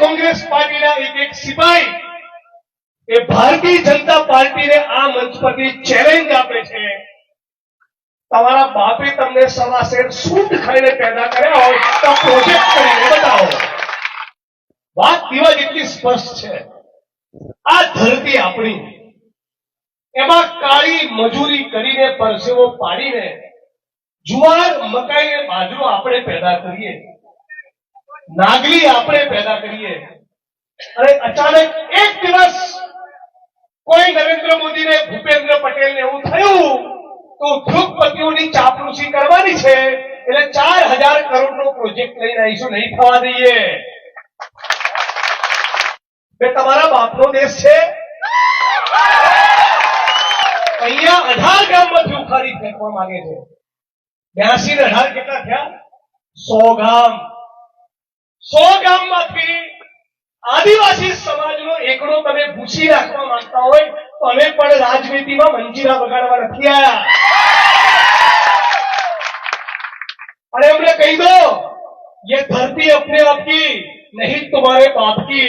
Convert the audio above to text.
Congress party ना एक सिपाही એ ભારતીય જનતા પાર્ટીને આ મંચ પરથી ચેલેન્જ આપે છે તમારા બાપે તમને સવાસેર સૂટ ખાઈને પેદા કર્યા હોય તો પ્રોજેક્ટ કરીને બતાવો વાત દીવા જેટલી સ્પષ્ટ છે આ ધરતી આપણી એમાં કાળી મજૂરી કરીને પરસેવો પાડીને જુવાર મકાઈ અને બાજરો આપણે પેદા કરીએ નાગલી આપણે પેદા કરીએ અને અચાનક એક દિવસ કોઈ નરેન્દ્ર મોદી ને ભૂપેન્દ્ર પટેલ ને એવું થયું તો ઉદ્યોગપતિઓની ચાપલૂસી કરવાની છે એટલે 4000 કરોડનો પ્રોજેક્ટ લઈને આવીશું નહીં થવા દઈએ કે તમારા બાપનો દેશ છે અહીંયા 18 ગામમાંથી ઉખાડી ફેંકવા માંગે છે 82 ને 18 કેટલા થયા 100 ગામ 100 ગામમાંથી આદિવાસી સમાજનો એકડો તમે ભૂસી રાખવા માંગતા હોય તો અમે પણ રાજનીતિમાં મંજીરા વગાડવા નથી આવ્યા અને અમને કહી દો ये धरती अपने आप की नहीं तुम्हारे बाप की